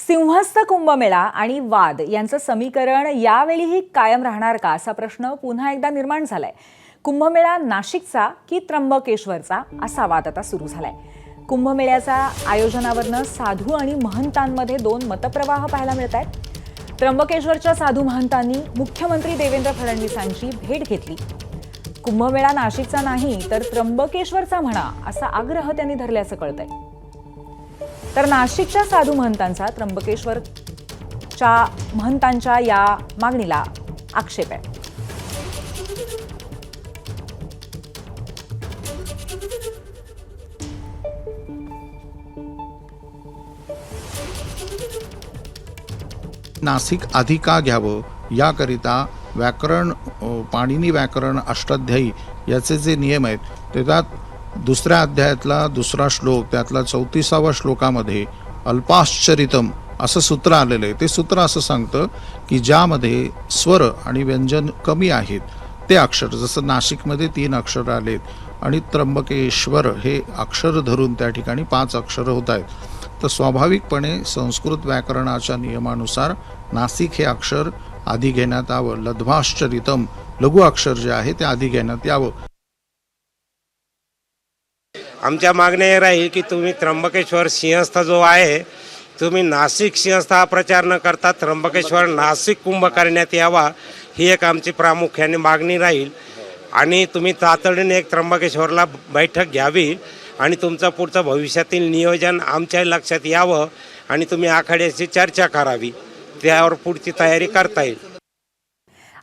सिंहस्थ कुंभमेळा आणि वाद यांचं समीकरण यावेळीही कायम राहणार का असा प्रश्न पुन्हा एकदा निर्माण झालाय। कुंभमेळा नाशिकचा की त्र्यंबकेश्वरचा असा वाद आता सुरू झालाय। कुंभमेळ्याच्या आयोजनावरनं साधू आणि महंतांमध्ये दोन मतप्रवाह पाहायला मिळत आहेत। त्र्यंबकेश्वरच्या साधू महंतांनी मुख्यमंत्री देवेंद्र फडणवीसांची भेट घेतली। कुंभमेळा नाशिकचा नाही तर त्र्यंबकेश्वरचा म्हणा असा आग्रह त्यांनी धरल्याचं कळतंय। तर नाशिकच्या साधू महंतांचा त्र्यंबकेश्वरच्या महंतांच्या या मागणीला आक्षेप आहे। नाशिक आधी का घ्यावं याकरिता व्याकरण पाणिनी व्याकरण अष्टाध्यायी याचे जे नियम आहेत त्यात दुसऱ्या अध्यायातला दुसरा श्लोक त्यातला 34व्या श्लोकामध्ये अल्पाश्चरितम असं सूत्र आलेलं आहे। ते सूत्र असं सांगतं की ज्यामध्ये स्वर आणि व्यंजन कमी आहेत ते अक्षर, जसं नाशिकमध्ये 3 अक्षर आलेत आणि त्र्यंबकेश्वर हे अक्षर धरून त्या ठिकाणी 5 अक्षर होत आहेत। तर स्वाभाविकपणे संस्कृत व्याकरणाच्या नियमानुसार नाशिक हे अक्षर आधी घेण्यात यावं। लध्वाश्चरितम लघु अक्षर जे आहे ते आधी घेण्यात यावं। आमच्या मागण्या हे राहील की तुम्ही त्र्यंबकेश्वर सिंहस्थ जो आहे तुम्ही नाशिक सिंहस्थ हा प्रचार न करता त्र्यंबकेश्वर नाशिक कुंभ करण्यात यावा ही एक आमची प्रामुख्याने मागणी राहील। आणि तुम्ही तातडीने एक त्र्यंबकेश्वरला बैठक घ्यावी आणि तुमचं पुढचं भविष्यातील नियोजन आमच्या लक्षात यावं आणि तुम्ही आखाड्याची चर्चा करावी, त्यावर पुढची तयारी करता येईल।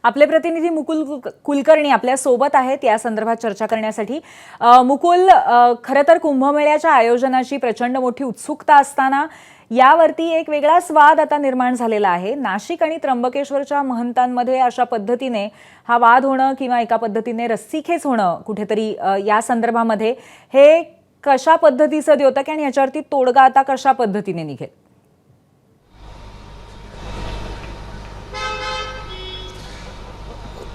आपले प्रतिनिधी मुकुल कुलकर्णी आपल्या सोबत आहेत या संदर्भात चर्चा करण्यासाठी। मुकुल, खरं तर कुंभमेळ्याच्या आयोजनाची प्रचंड मोठी उत्सुकता असताना यावरती एक वेगळाच वाद आता निर्माण झालेला आहे। नाशिक आणि त्र्यंबकेश्वरच्या महंतांमध्ये अशा पद्धतीने हा वाद होणं किंवा एका पद्धतीने रस्सीखेच होणं कुठेतरी या संदर्भामध्ये हे कशा पद्धतीचं द्योतक आणि याच्यावरती तोडगा आता कशा पद्धतीने निघेल?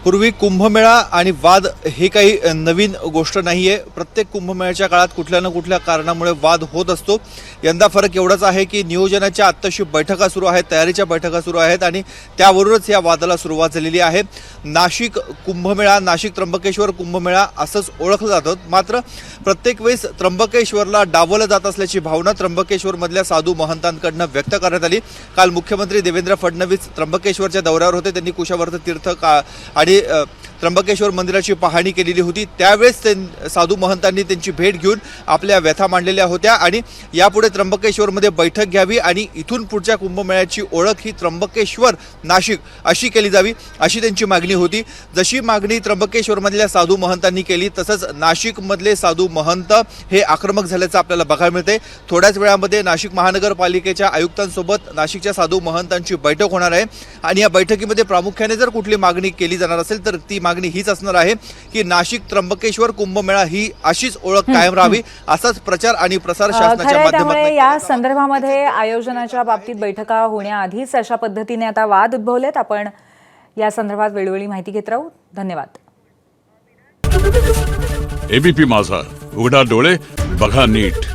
पूर्वी कुंभमेळा आणि वाद हे काही नवीन गोष्ट नाहीये। प्रत्येक कुंभमेळ्याच्या काळात कुठल्या ना कुठल्या कारणामुळे वाद होत असतो। यंदा फरक एवढाच आहे की नियोजनाच्या आत्ताशी बैठका सुरू आहेत, तयारीच्या बैठका सुरू आहेत आणि त्यावरूनच या वादाला सुरुवात झालेली आहे। नाशिक कुंभमेळा, नाशिक त्र्यंबकेश्वर कुंभमेळा असंच ओळखलं जातं, मात्र प्रत्येक वेळेस त्र्यंबकेश्वरला डावलं जात असल्याची भावना त्र्यंबकेश्वरमधल्या साधू महंतांकडनं व्यक्त करण्यात आली। काल मुख्यमंत्री देवेंद्र फडणवीस त्र्यंबकेश्वरच्या दौऱ्यावर होते। त्यांनी कुशावर्त तीर्थ आणि त्र्यंबकेश्वर मंदिराची पाहणी केलेली होती। त्यावेळेस साधू महंतांनी त्यांची भेट घेऊन आपल्या व्यथा मांडलेल्या होत्या आणि यापुढे त्र्यंबकेश्वरमध्ये बैठक घ्यावी आणि इथून पुढच्या कुंभमेळ्याची ओळख ही त्र्यंबकेश्वर नाशिक अशी केली जावी अशी त्यांची मागणी होती। जशी मागणी त्र्यंबकेश्वरमधल्या साधू महंतांनी केली तसंच नाशिकमधले साधू महंत हे आक्रमक झाल्याचं आपल्याला बघायला मिळते। थोड्याच वेळामध्ये नाशिक महानगरपालिकेच्या आयुक्तांसोबत नाशिकच्या साधू महंतांची बैठक होणार आहे आणि या बैठकीमध्ये प्रामुख्याने जर कुठली मागणी केली जाणार असेल तर ती मागणी हीच असणार आहे की नाशिक त्र्यंबकेश्वर कुंभमेळा ही अशीच ओळख कायम राहावी, असाच प्रचार आणि प्रसार शासनाच्या माध्यमातून या संदर्भामध्ये आयोजनाच्या बाबतीत बैठका होण्याआधीच अशा पद्धतीने आता वाद उद्भवलेत। आपण या संदर्भात वेळोवेळी माहिती घेत राहू। धन्यवाद। एबीपी माझा, उघडा डोळे बघा नीट।